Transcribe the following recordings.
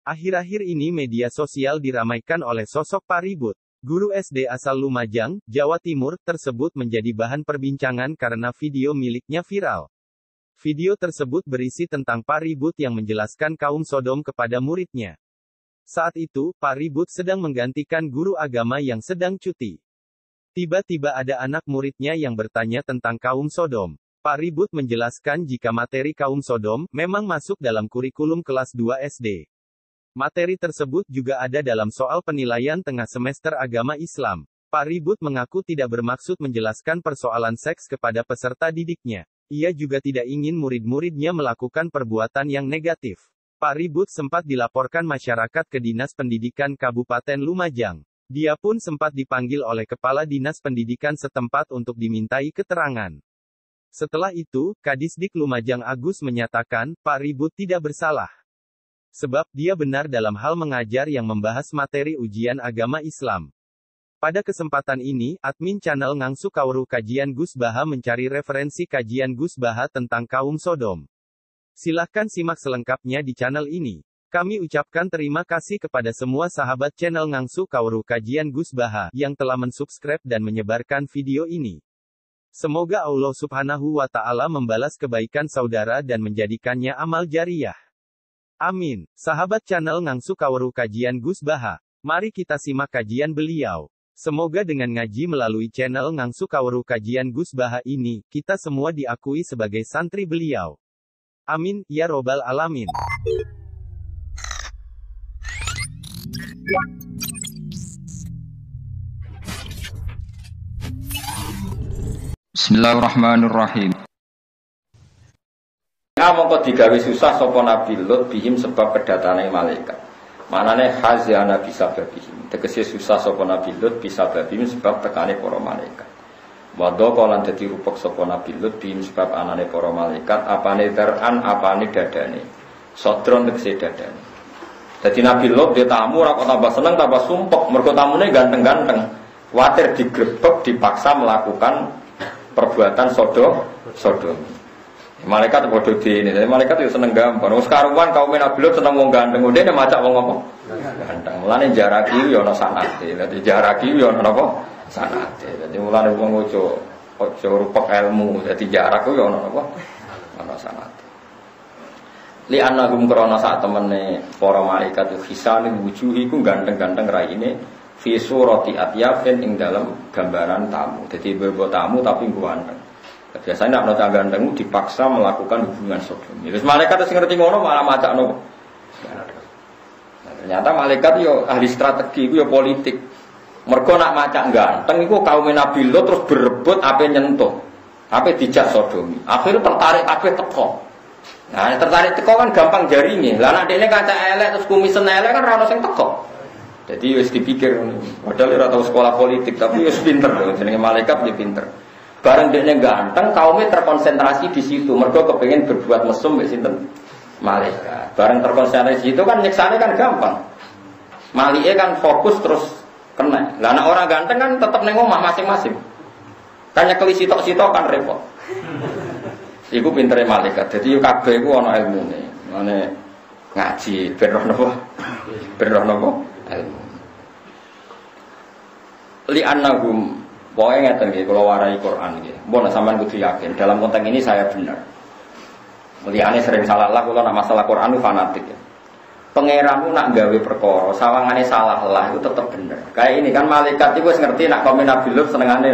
Akhir-akhir ini media sosial diramaikan oleh sosok Pak Ribut. Guru SD asal Lumajang, Jawa Timur, tersebut menjadi bahan perbincangan karena video miliknya viral. Video tersebut berisi tentang Pak Ribut yang menjelaskan kaum Sodom kepada muridnya. Saat itu, Pak Ribut sedang menggantikan guru agama yang sedang cuti. Tiba-tiba ada anak muridnya yang bertanya tentang kaum Sodom. Pak Ribut menjelaskan jika materi kaum Sodom memang masuk dalam kurikulum kelas 2 SD. Materi tersebut juga ada dalam soal penilaian tengah semester agama Islam. Pak Ribut mengaku tidak bermaksud menjelaskan persoalan seks kepada peserta didiknya. Ia juga tidak ingin murid-muridnya melakukan perbuatan yang negatif. Pak Ribut sempat dilaporkan masyarakat ke Dinas Pendidikan Kabupaten Lumajang. Dia pun sempat dipanggil oleh Kepala Dinas Pendidikan setempat untuk dimintai keterangan. Setelah itu, Kadisdik Lumajang Agus menyatakan, Pak Ribut tidak bersalah. Sebab dia benar dalam hal mengajar yang membahas materi ujian agama Islam. Pada kesempatan ini, admin channel Ngangsu Kawru Kajian Gus Baha mencari referensi kajian Gus Baha tentang kaum Sodom. Silahkan simak selengkapnya di channel ini. Kami ucapkan terima kasih kepada semua sahabat channel Ngangsu Kawru Kajian Gus Baha yang telah mensubscribe dan menyebarkan video ini. Semoga Allah Subhanahu wa Ta'ala membalas kebaikan saudara dan menjadikannya amal jariyah. Amin. Sahabat channel Ngangsu Kawru Kajian Gus Baha, mari kita simak kajian beliau. Semoga dengan ngaji melalui channel Ngangsu Kawru Kajian Gus Baha ini, kita semua diakui sebagai santri beliau. Amin, ya robbal alamin. Bismillahirrahmanirrahim. Mongko digawe susah sapa Nabi Lut bihim sebab kedatane malaikat. Manane hazana bisa babihim. Tegese susah sapa Nabi Lut bisa babihim sebab tekane para malaikat. Wadha lan dadi rupek sapa Nabi Lut bihim sebab anane para malaikat apane teran apane dadane. Sodron tegese dadane. Dadi Nabi Lut dia tamu ora kok tambah seneng tambah sumpek mergo tamune ganteng-ganteng. Kuwatir digrebek dipaksa melakukan perbuatan sodomi. Malaikat bodoh di ini, jadi malaikat itu seneng gampang. Wes karuan kaum Nabi Lut seneng wong ganteng, dia macak wong apa? Ganteng. Mulane jaraki yo ana sanate. Dadi jaraki yo ana apa? Sanate. Dadi mulane wong ojo rupek ilmu, dadi jarak yo ana apa? Ana sanate. Li annahum krana sak temene para malaikat hisane wujuhi ku ganteng-ganteng raine fi surati atyafin ing dalam gambaran tamu. Dadi bebo tamu tapi ganteng. Biasanya nak nota ganteng dipaksa melakukan hubungan sodomi. Terus malaikat sing ngerti ngono malah macakno. Nah, ternyata malaikat yo ahli strategi, yo politik. Mergo nak macak ganteng iku kaum Nabi Lut terus berebut ape nyentuh. Ape dijak sodomi. Akhirnya tertarik ape teko. Nah, tertarik teko kan gampang jaringe. Lah nek dene kaca elek terus kumisen elek kan ora ono sing teko. Jadi wis dipikir ngono. Padahal ora tau sekolah politik tapi wis pinter lho jenenge malaikat dia pinter. Bareng dekne ganteng, kaumnya terkonsentrasi di situ. Mergo kepengin berbuat mesum mbek sinten? Malaikat. Bareng terkonsentrasi di situ kan nyeksane kan gampang. Malike kan fokus terus kena. Lah nek orang ganteng kan tetep ning omah masing-masing. Kan nyekeli sitok-sitok kan repot. Iku pintere malaikat. Dadi yo kabeh iku ana ilmune. Mane ngaji ben roh napa? Ben roh napa? Ilmu. Li annahum pokoknya ngeten nggih, kalau warai Quran nggih. Mbok sampean kudu yakin, dalam konteks ini saya benar. Mulyane sering salah lah, kalau nak masalah Quran itu fanatik ya. Pangeranmu nak gawe perkara, sawangane salah lah itu tetap benar. Kayak ini kan malaikat itu wis ngerti nak kaum Nabi Lut senengane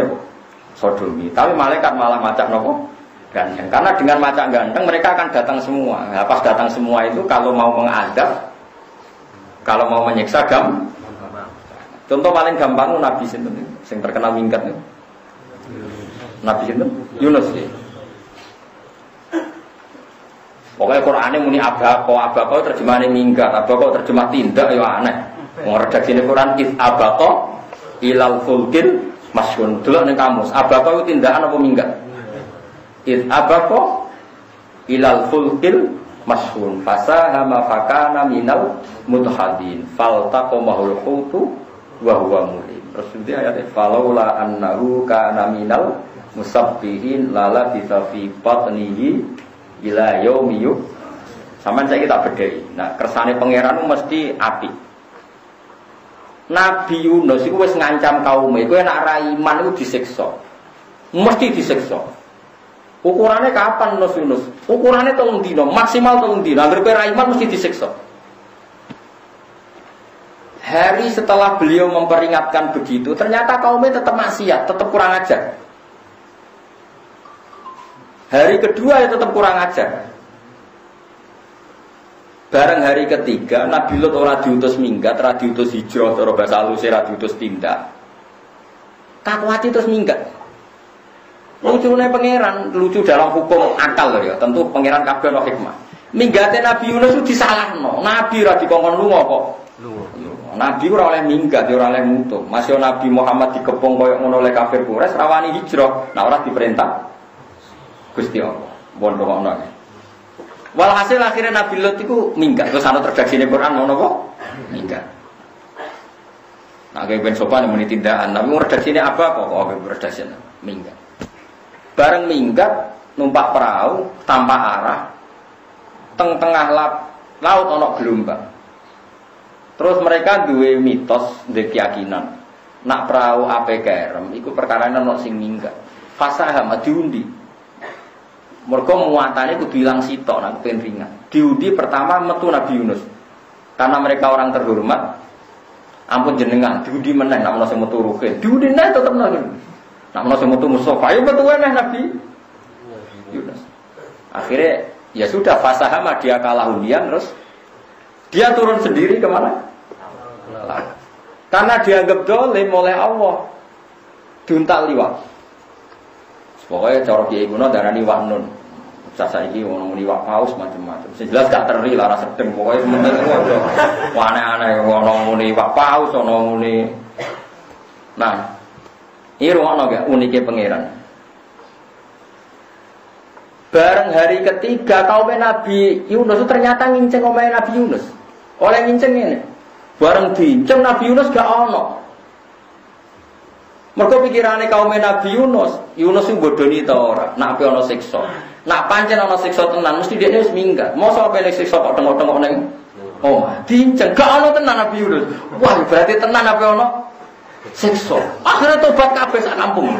sodomi. Tapi malaikat malah macak nopo? Ganteng. Karena dengan macak ganteng mereka akan datang semua. Nah, pas datang semua itu kalau mau mengadab, kalau mau menyiksa contoh paling gampang Nabi sinten sing terkenal minggat niku. Nabi sinten? Yunus ya. Pokoknya Qur'ane muni abaqo terjemahane minggat, abaqo terjemah tindak ya aneh. Wong redaksine Quran is abaqo ilal fulkil masyhun. Delok ning kamus, abaqo itu tindakan apa minggat? Is abaqo ilal fulkil masyhun. Fasahama fakana minal mutahadin. Faltaqamahul hutu wa huwa mulim. Terus itu ayatnya falaula annahu kana minal musabbihin lala bisa fi batnihi ila yaumi Sampeyan saiki tak bedheki. Nah, kersane pangeran mesti api. Nabi Yunus iku wis ngancam kaume, kowe nek ra iman iku disiksa. Mesti disiksa. Ukurannya kapan Yunus? Ukurannya 3 dina, maksimal 3 dina. Angger kowe ra iman mesti disiksa. Hari setelah beliau memperingatkan begitu, ternyata kaumnya tetap maksiat, tetap kurang ajar. Hari kedua ya tetap kurang ajar. Bareng hari ketiga, Nabi Lut ora diutus minggat, ora diutus hijrah, ora bahasa halus ora diutus tindak. Kakuati terus minggat. Lucunya pangeran, lucu dalam hukum akal ya. Tentu pangeran kabeh ono hikmah. Minggate Nabi Yunus itu disalahno. Nabi ora dikongkon lunga kok. Nabi ora oleh minggat, ora oleh mutu. Masih Nabi Muhammad dikepung koyo ngono oleh kafir Quraisy, rawani hijrah. Nah ora diperintah Gusti Allah. Bondo ngono. Walhasil akhirnya Nabi Lut itu minggat. Terus ana redaksine Quran ngono kok? Minggat. Nah, kayak ben sopan muni tindakan, tapi redaksine apa kok? Oh, redaksine minggat. Bareng minggat numpak perahu tanpa arah tengah laut ana gelombang. Terus mereka duwe mitos, duwe keyakinan nak perahu ape kerem iku perkarane ana sing minggat. Fasaham diundi. Mergo muatane kudu ilang sitok nang kepen ringan. Diundi pertama metu Nabi Yunus. Karena mereka orang terhormat, ampun jenengan diundi meneh nek ana sing metu ruhe. Diundi neh tetep nang. Nek ana sing metu Mustafa, ayo metu neh Nabi Yunus. Akhirnya ya sudah fasaham dia kalah undian terus dia turun sendiri kemana? Karena dianggap dolim oleh Allah. Diuntal liwat. Pokoknya cara kiai kuno darani wak nun. Saiki ono muni wak paus macam-macam. Sing jelas gak teri lara sedeng pokoke sementing ngono. Aneh-aneh ono muni wak paus, ono muni. Nah, iki rumono gak unike pangeran. Bareng hari ketiga kaum Nabi Yunus ternyata nginceng omahe Nabi Yunus. Oleh nginceng ini. Bareng diinceng Nabi Yunus gak ono. Mergo pikirane kaum Nabi Yunus sing bodoni ta ora, nak ape ana siksa. Nak pancen ana siksa tenan mesti dekne wis minggat. Mosok ape nek siksa kok tengok-tengok ning omah. Diinceng gak ana tenan Nabi Yunus. Wah, berarti tenan ape ana siksa. Akhire tobat kabeh sak kampung.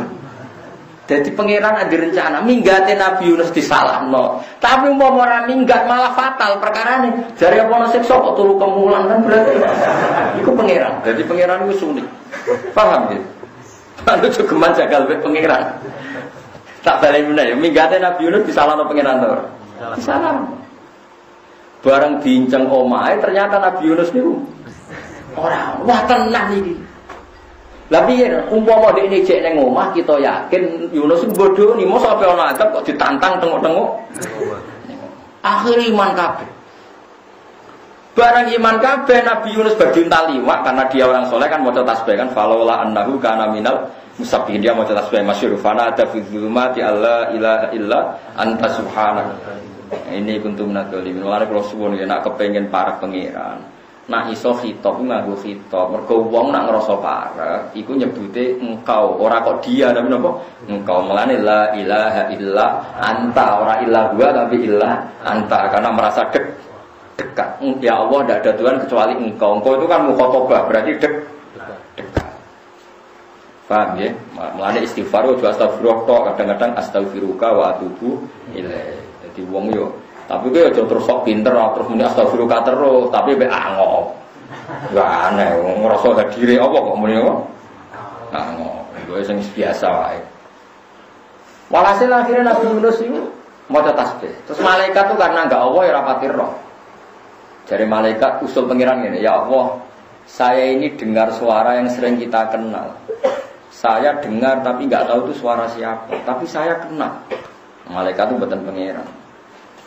Jadi pangeran ada rencana minggate Nabi Yunus disalahno. Tapi umpama ora minggat malah fatal perkarane. Jare apa ana siksa kok turu kemulan kan berarti iku pangeran. Jadi pangeran iku sunik. Paham ya? Lalu cukuman jagal pangeran. Tak balik meneh ya minggate Nabi Yunus disalahno pangeran to. Disalahno. Bareng diinceng omahe ternyata Nabi Yunus niku ora wah tenan iki. Lah piye umpama dekne jek ning omah kita yakin Yunus iku bodoni mosok ape ana adab kok ditantang tengok-tengok. Akhire iman kabeh. Barang iman kabeh Nabi Yunus berjuntal liwat karena dia orang soleh kan maca tasbih kan falaula annahu kana minal musabbihin dia maca tasbih masyhur fana ada fi dzulumati alla ilaha illa anta subhanaka. Ini kuntum minadzalimin. Mulane kula suwun yen nak kepengin parek pangeran. Nak iso khitab nganggo khitab. Mergo wong nak ngrasa parek iku nyebute engkau ora kok dia tapi napa? Engkau mulane la ilaha illa anta ora illa gua tapi illa anta karena merasa dekat. Ya Allah tidak ada Tuhan kecuali engkau. Engkau itu kan mukhatabah berarti dekat. Paham ya? Mulane istighfar juga astagfirullah kadang-kadang astaghfiruka wa atubu ilaih. Jadi wong yo tapi kowe aja terus sok pinter terus muni astaghfiruka terus tapi mek angop. Lah aneh ngrasa hadire apa kok muni apa? Angop. Kowe sing biasa wae. Walhasil akhirnya Nabi Yunus itu maca tasbih. Terus malaikat tuh karena enggak Allah ya rapati roh. Dari malaikat usul pengiran ini, ya Allah, saya ini dengar suara yang sering kita kenal. Saya dengar tapi nggak tahu itu suara siapa, tapi saya kenal. Malaikat itu bukan pengiran.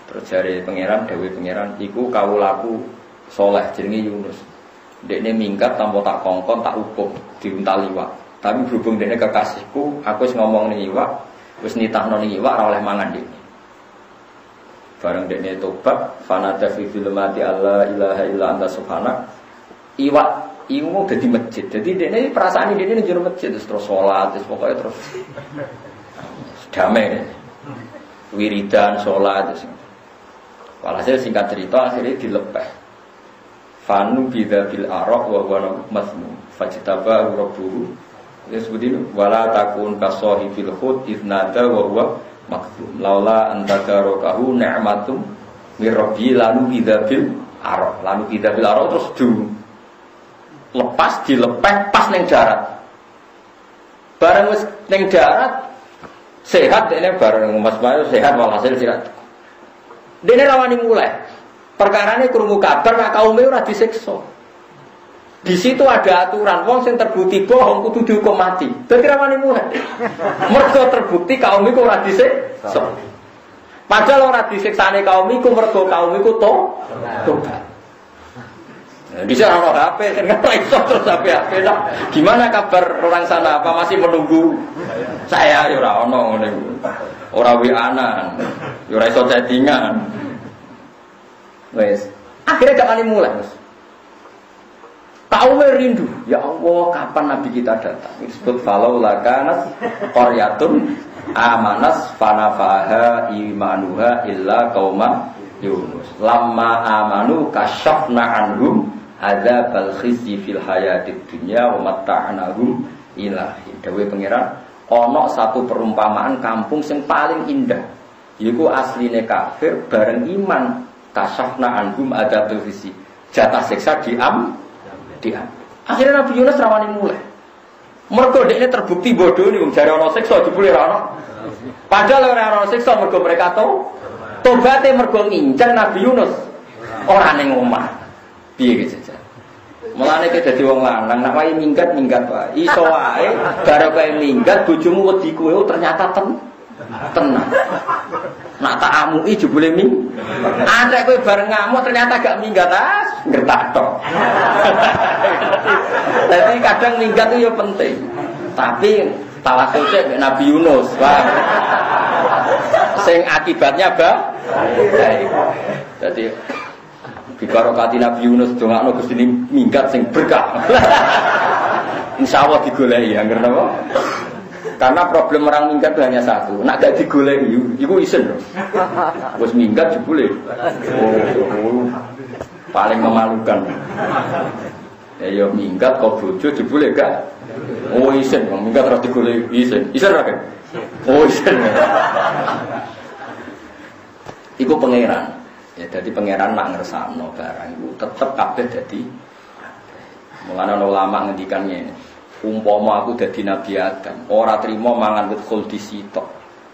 Terus dari pengiran, dewi pengiran, iku kawulaku soleh jenenge Yunus. Dekne minggat tanpa tak kongkon tak hukum diuntal liwat. Tapi berhubung dekne kekasihku, aku wis ngomong ning iwak, wis nitahno ning iwak ora oleh mangan dekne. Bareng dekne tobat, fanada fi zulumati alla ilaha illa anta subhanak. Iwak iku dadi masjid. Jadi dekne perasaan dekne ning jero masjid terus salat, terus pokoke terus damai. Wiridan salat terus. Walhasil singkat cerita akhirnya dilepeh. Fanu bidzabil araq wa huwa masmu fajtaba rabbuhu. Ya seperti itu. Wala takun kasahibil hud idnada wa huwa makdzum. Laula antadzarakahu ni'matum mir rabbi lalu bidzabil araq. Lalu bidzabil araq terus lepas dilepeh pas ning darat. Bareng wis ning darat sehat dene bareng Mas Bayu sehat walhasil sirat. Dene rawani mulai. Perkarane krungu kabar nek kaume ora disiksa. Di situ ada aturan wong sing terbukti bohong kudu dihukum mati. Dadi rawani mulai. Mergo terbukti kaum iku ora disiksa. Padahal ora disiksane kaum iku mergo kaum iku tobat. Di sana ono HP, kan iso terus HP. Nah, gimana kabar orang sana? Apa masih menunggu saya? Ya ora ono ngene. Ora WA-an. Ya ora iso chattingan. Wes, akhirnya gak kali mulai, Mas. Kaume rindu, ya Allah, kapan Nabi kita datang? Disebut falau lakanat qaryatun amanas fanafaha imanuha illa qauma Yunus. Lamma amanu kasyafna anhum adzabal khizyi fil hayatid dunya wa matta'nahum ilahi. Dawe pangeran, ana satu perumpamaan kampung sing paling indah. Iku asline kafir bareng iman. Kasyafna anhum adzabal khizyi. Jatah siksa diam. Akhirnya Nabi Yunus rawani mulai. Mergo dekne terbukti bodoh nih, jare ana siksa jebule ora ana. Padahal ora ana siksa mergo mereka tobaté mergo nginceng Nabi Yunus ora ning omah. Piye iki jajan? Mulane ki dadi wong lanang nek wae minggat wae. Iso wae bare kowe minggat bojomu wedi kowe ternyata tenang. Nak tak amui jebule Andek kowe bareng ngamuk ternyata gak minggat ngertak tok. Jadi kadang minggat itu ya penting. Tapi tawasul cek Nabi Yunus, wah. Sing akibatnya baik. Jadi di barokati Nabi Yunus dongakno Gusti minggat sing berkah. Insyaallah digoleki ya ngerti. Karena problem orang minggat hanya satu, nak gak digoleki, iku isen lho. Wis minggat jebule. Oh, paling memalukan. Ya minggat kok bojo jebule gak. Oh isen, minggat ora digoleki isen. Isen ora kan? Oh isen. Iku pangeran. Ya dadi pangeran nak ngersakno barang iku tetep kabeh dadi. Mulane ulama ngendikan ngene. Umpama aku dadi Nabi Adam, ora trimo mangan wit khuldi sitok.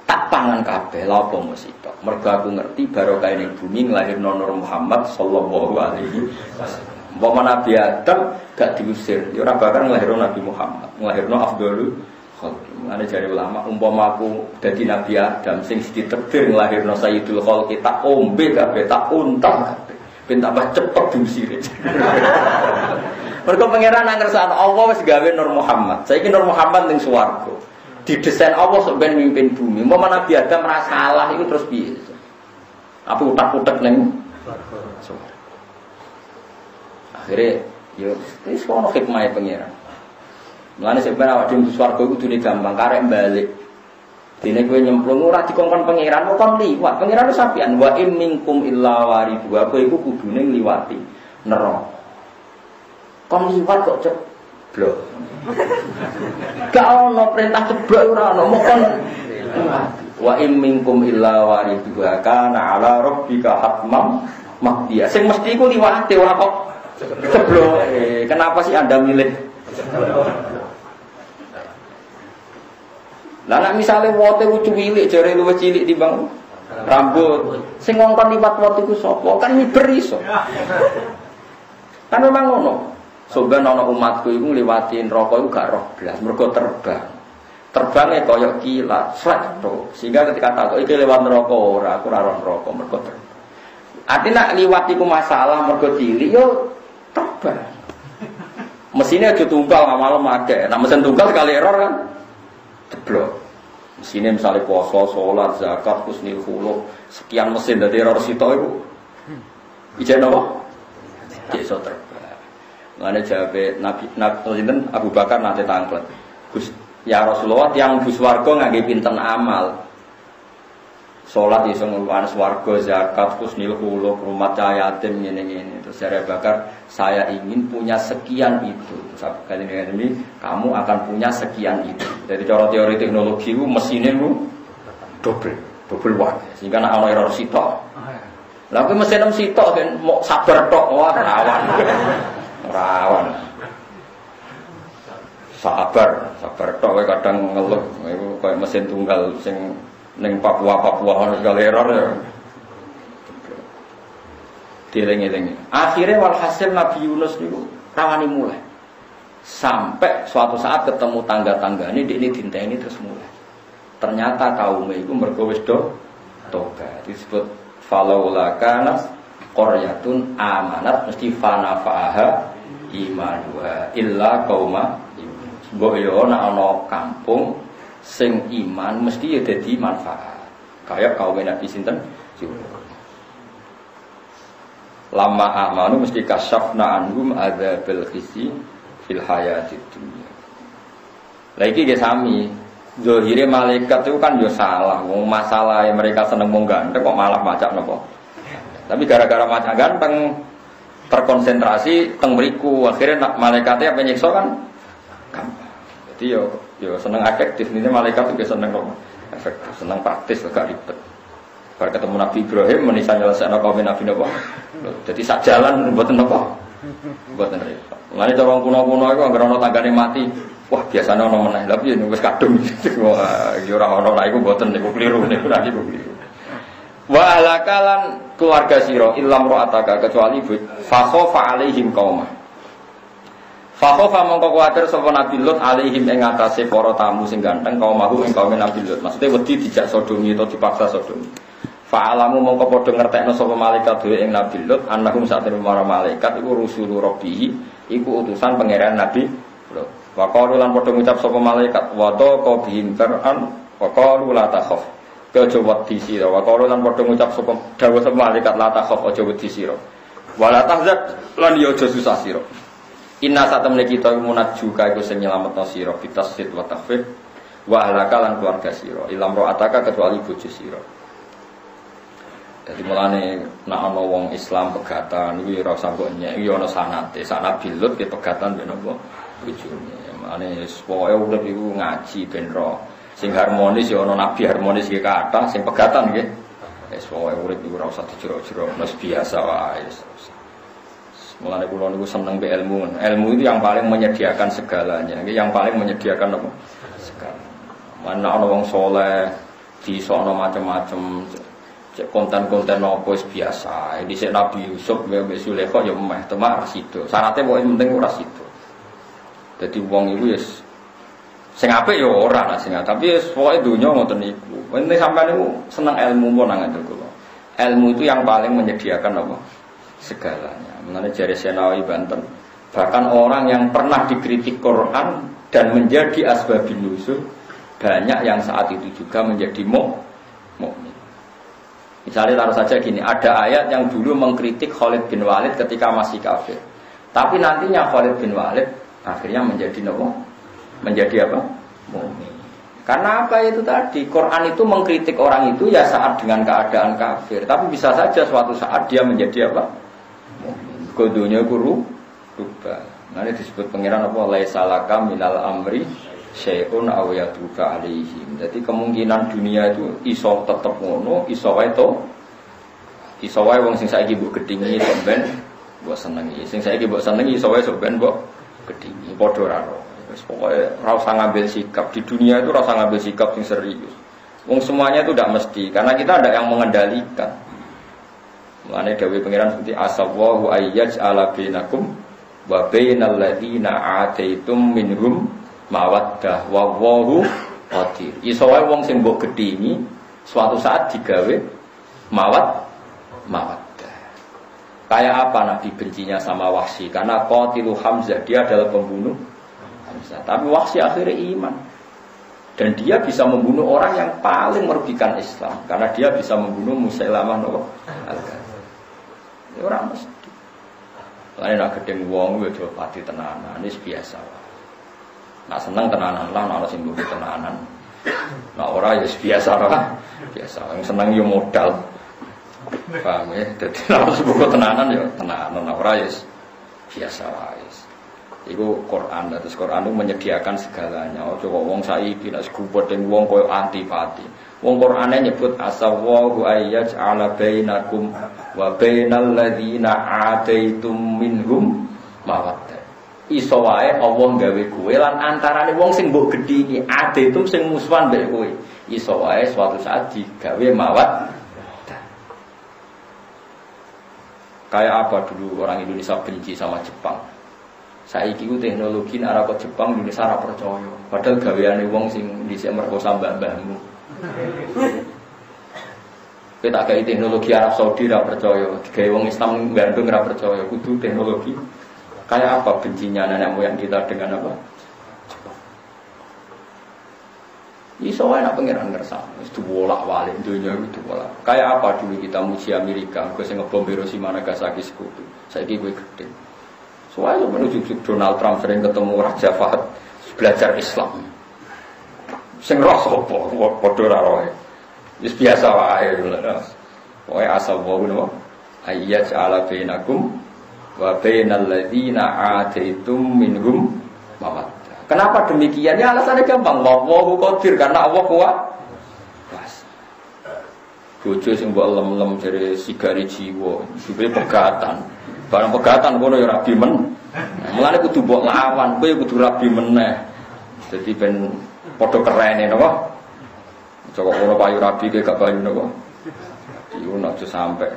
Tak pangan kabeh lha apa mesti sitok. Mergo aku ngerti barokah ning bumi nglahirno Nur Muhammad sallallahu alaihi wasallam. Umpama Nabi Adam gak diusir, ya ora bakal nglahirno Nabi Muhammad, nglahirno afdhalul khalqi. Mane jare ulama, umpama aku dadi Nabi Adam sing ditakdir nglahirno Sayyidul Khalqi tak ombe kabeh, tak untak kabeh. Ben tambah cepet diusire. Mergo pangeran nang ngersakno Allah wis gawe Nur Muhammad. Saiki Nur Muhammad ning swarga. Didesain Allah sok ben mimpin bumi. Mau Nabi Adam ora salah iku terus piye? Apa utak-utak ning swarga. Akhire yo wis ono hikmahe pangeran. Mulane sebenarnya awak dhewe swarga iku kudune gampang karek balik. Dene kowe nyemplung ora dikongkon pangeran kok liwat. Pangeran wis sapian wa in minkum illa waridhu. Kowe iku kudune ngliwati neraka. Kon liwat kok ceblok. Gak ono perintah ceblok ora ono, mok kon wa in minkum illa waridhu kana ala rabbika hatmam maqdiya. Sing mesti iku liwate ora kok ceblok. Kenapa sih Anda milih? Lah nek misale wote lucu cilik jare luwih cilik timbang rambut. Sing ngongkon liwat wote iku sapa? Kan miber iso. Kan memang ngono. Soben ana umatku iku ngliwati neraka iku gak roh blas, mergo terbang. Terbange kaya kilat, slek to. Sehingga ketika takok iki lewat neraka ora, aku ora roh neraka mergo terbang. Artine nek liwat iku masalah mergo cilik yo terbang. Mesine aja tunggal malam akeh. Nek mesin tunggal sekali error kan jeblok. Mesine misale poso, salat, zakat, husnul khuluq, sekian mesin dadi error sitok iku. Ijen apa? Iso terbang. Mulane jawabe Nabi sinten Abu Bakar nate tanglet. Gus, ya Rasulullah tiyang bus warga ngangge pinten amal. Sholat iso ngeluhan swarga, zakat, husnul khuluq, rumah yatim ngene-ngene. Terus Abu Bakar, saya ingin punya sekian itu. Terus kali ini kamu akan punya sekian itu. Jadi cara teori teknologi itu mesinnya itu double watt. Sehingga nek ana error sitok. Lah kuwi mesin sitok kan mau sabar tok wah rawan. Rawan. Sabar tok kadang ngeluh iku koyo mesin tunggal sing ning Papua ana segala error ya. Dieling-eling. Akhirnya walhasil Nabi Yunus niku rawani mulai. Sampai suatu saat ketemu tangga-tanggane ini dinteni terus mulai. Ternyata kaumnya itu mergo wis tobat. Disebut falaula kana qaryatun amanat mesti fanafa'aha imanuha illa qauma mbok yo ana kampung sing iman mesti ya dadi manfaat. Kayak kaum Nabi sinten? Lama amanu mesti kasyafna anhum adzabil khizi fil hayatid dunya. Lagi ge sami, zahire malaikat itu kan yo salah. Wong masalah mereka seneng wong ganteng kok malah macak napa. Tapi gara-gara macak ganteng terkonsentrasi teng mriku akhirnya malaikatnya apa nyiksa kan gampang. Jadi yo seneng efektif ini malaikat juga seneng kok efektif, seneng praktis agak ribet. Bar ketemu Nabi Ibrahim menisa nyelesaikno kaum Nabi napa. Jadi sak jalan mboten napa. Mboten repot. Mulane cara wong kuno-kuno iku anggere ana tanggane mati, wah biasane ana meneh. Lah piye wis kadung. Wah, ya ora ana iku mboten niku kliru niku niku kliru. Wa alakalan keluarga sira illam ra'ataka kecuali fa khafa alaihim qauma. Fakhofa mongko kuwatir sapa Nabi Lut alaihim ing atase para tamu sing ganteng kaum mahu ing kaum Nabi Lut. Maksude wedi dijak sodomi atau dipaksa sodomi. Fa'alamu mongko padha ngertekno sapa malaikat dhewe ing Nabi Lut annahum sa'atun para malaikat iku rusulu rabbihi iku utusan pangeran Nabi Lut. Wa qalu lan padha ngucap sapa malaikat wa taqa bihim tar'an wa qalu la takhaf. Aja wedi sira. Wa qalu lan padha ngucap sapa dawuh sapa malaikat la takhaf aja wedi sira. Wa la tahzan lan ya aja susah sira. Inna satamne kita munajju ka iku sing nyelametno sira bitasdid wa takhfif wa ahlaka lan keluarga sira ilam ro'ataka kecuali bojo sira. Dadi mulane nek ana wong Islam pegatan iki ora usah mbok nyek iki ana sanate sanad bilut ke pegatan ben apa bojone. Mulane pokoke urip iku ngaji ben ro sing harmonis ya ana nabi harmonis iki kathah sing pegatan nggih. Wis pokoke urip iku ora usah dijero-jero wis biasa wae. Mulane kula niku seneng be ilmu. Ilmu itu yang paling menyediakan segalanya. Yang paling menyediakan apa? Segala. Mana ana wong saleh disono macam-macam konten-konten apa wis biasa. Dhisik Nabi Yusuf mbek Zulaikha ya meh temak rasido. Syaratnya pokoke penting ora sido. Dadi wong iku wis sing apik ya ora lah sing tapi wis pokoke donya ngoten niku. Penting sampeyan niku seneng ilmu mon nang ngeten kula. Ilmu itu yang paling menyediakan apa? Segalanya. Mengenai jari Senawi Banten, bahkan orang yang pernah dikritik Quran dan menjadi asbabun nuzul banyak yang saat itu juga menjadi mukmin. Misalnya taruh saja gini, ada ayat yang dulu mengkritik Khalid bin Walid ketika masih kafir, tapi nantinya Khalid bin Walid akhirnya menjadi menjadi apa? Mukmin. Karena apa itu tadi? Quran itu mengkritik orang itu ya saat dengan keadaan kafir, tapi bisa saja suatu saat dia menjadi apa? Kodonya guru rubah. Nanti disebut pangeran apa? Laisalaka minal amri syai'un aw yatuka alaihim. Jadi kemungkinan dunia itu iso tetep ngono, iso wae to. Iso wae wong sing saiki mbok gedhingi kok ben mbok senengi. Sing saiki mbok senengi iso wae sok ben mbok gedhingi padha ora ro. Wis pokoke ora usah ngambil sikap di dunia itu ora usah ngambil sikap sing serius. Wong semuanya itu tidak mesti karena kita ada yang mengendalikan. Mulane dawuh pangeran seperti asawahu ayyaj ala bainakum wa bainal ladina ataitum minhum mawaddah wa wallahu qadir. Iso wae wong sing mbok gedhingi suatu saat digawe mawaddah. Kayak apa Nabi bencinya sama Wahsy? Karena qatilu Hamzah, dia adalah pembunuh Hamzah. Tapi Wahsy akhirnya iman. Dan dia bisa membunuh orang yang paling merugikan Islam karena dia bisa membunuh Musailamah al-Kadzdzab. Orang mesti. Lain nak gedeng wong yo pati tenanan, ini biasa. Nak seneng tenanan lah, nak sing mbok tenanan. Nah ora ya biasa lah. Biasa, yang seneng yo modal. Paham ya? Dadi harus buku tenanan ya tenanan ora ya biasa wae. Iku Quran, terus Quran itu menyediakan segalanya. Coba wong saiki nek gubedeng wong koyo antipati. Wong Qur'ane nyebut asawahu ayyaj'ala bainakum wa bainal ladzina ataitum minhum mawaddah. Iso wae Allah gawe kowe lan antarane wong sing mbok gedhi iki ataitum sing musuhan mbek kowe. Iso wae suatu saat digawe mawaddah. Kayak apa dulu orang Indonesia benci sama Jepang. Saiki ku teknologi nek arep Jepang Indonesia ora percaya. Padahal gaweane wong sing dhisik merkosa mbah-mbahmu. Kita kayak teknologi Arab Saudi ora percaya, digawe wong Islam Bandung ora percaya, kudu teknologi. Kayak apa bencinya nenek moyang kita dengan apa? Iso wae nek pangeran ngersa, wis diwolak-walik dunya itu bolak. Kayak apa dulu kita muji Amerika, kok sing ngebom Hiroshima Nagasaki sekutu. Saiki kowe gedhe. Soalnya menuju Donald Trump sering ketemu Raja Fahd belajar Islam. Sing roh sapa? Padha ora roe. Wis biasa wae lho. Wae asal wae napa? Ayyat ala bainakum wa bainal ladzina ataitum minhum mawaddah. Kenapa demikian? Ya alasannya gampang. Wallahu qadir karena Allah kuat. Bas. Bojo sing mbok lem-lem jare sigari jiwa, duwe pegatan. Barang pegatan kono ya rabi men. Mulane kudu mbok lawan, kowe kudu rabi meneh. Dadi ben padha kerene napa? Coba kono payu rabi ke gak payu napa? Iku aja sampe.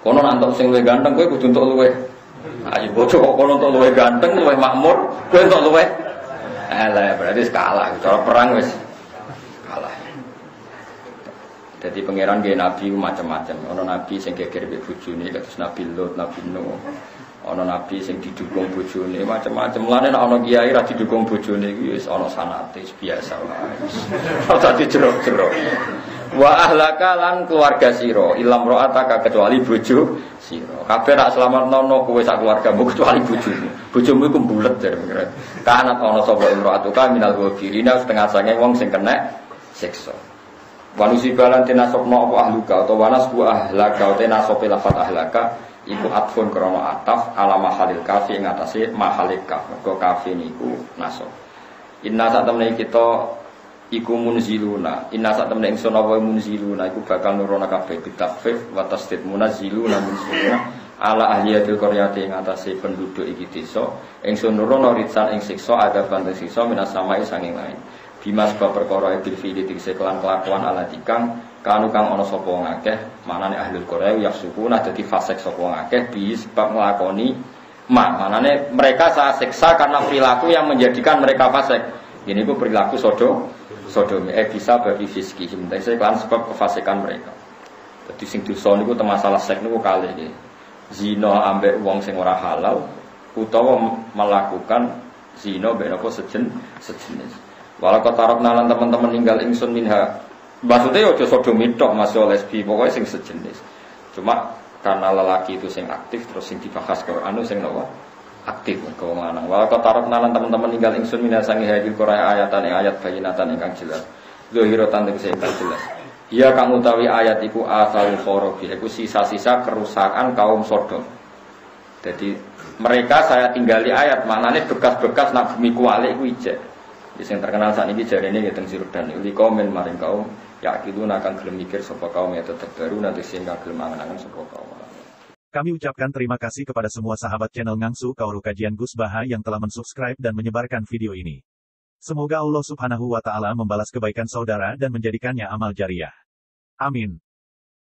Kono nantok sing luwih ganteng kowe kudu entuk luwih. Ayo bojo kok kono entuk luwih ganteng, luwih makmur, kowe entuk luwih. Lah berarti kalah, cara perang wis kalah. Jadi pangeran ge nabi macam-macam. Ono nabi sing geger mbek bojone kados Nabi Lut, Nabi Nuh. Ono nabi sing didukung bojone macam-macam. Mulane nek ono kiai ra didukung bojone iki wis ono sanate biasa wae. Ora dijero-jero. Wa ahlaka lan keluarga sira, ilam ro'ataka kecuali bojo sira. Kabeh rak slametno kowe sak keluargamu kecuali bojomu. Bojomu iku mbulet jare pangeran. Kanat ono sapa imro'atuka minal ghafirina setengah sange wong sing kena siksa. Wanusi balan tinasopno apa ahluka atau wanas bu ahlaka atau tinasopil lafat ahlaka iku atfun krono ataf ala mahalil kafi ing atase mahalil kaf mergo kafi niku nasop. Inna sak temene kita iku munziluna inna sak temene ingsun apa munziluna iku bakal nurono kabeh bitafif wa tasdid munziluna munziluna ala ahliyatil qaryati ing atase penduduk iki desa ingsun nurono ritsan ing siksa ada bantu siksa minas samai sanging lain. Bimas bab perkara bil fi'li dikse kelan kelakuan alatikang kanu kang ana sapa wong akeh manane ahlul Qur'an yafsukuna dadi fasik sapa wong akeh bi sebab nglakoni manane mereka salah siksa karena perilaku yang menjadikan mereka fasik. Ini ku perilaku sodomi bisa bagi fiski himtese kelan sebab kefasikan mereka. Dadi sing dosa niku masalah seks niku kalih nggih. Zina ambek wong sing ora halal utawa melakukan zina mbek napa sejenis. Walau kotarok nalan teman-teman ninggal ingsun minha. Maksudnya ojo sodomi tok masih lesbi pokoknya sing sejenis. Cuma karena lelaki itu sing aktif terus sing dibahas ke anu sing nawa aktif ke wong lanang. Walau kotarok nalan teman-teman ninggal ingsun minha sangi hadil Qur'an ayatan ayat bayinatan ingkang jelas. Zahiratan tegese ingkang jelas. Iya kang utawi ayat iku asal khorobi iku sisa-sisa kerusakan kaum Sodom. Jadi mereka saya tinggali ayat maknane bekas-bekas nak bumi kualik iku ijek. Yang terkenal saat ini jari ini teng sirudan. Uli komen maring kaum yakin akan gelem mikir sapa kaum ya tetep baru nanti sehingga gelem angan-angan sapa kaum. Kami ucapkan terima kasih kepada semua sahabat channel Ngangsu Kauru Kajian Gus Baha yang telah mensubscribe dan menyebarkan video ini. Semoga Allah Subhanahu wa Ta'ala membalas kebaikan saudara dan menjadikannya amal jariah. Amin.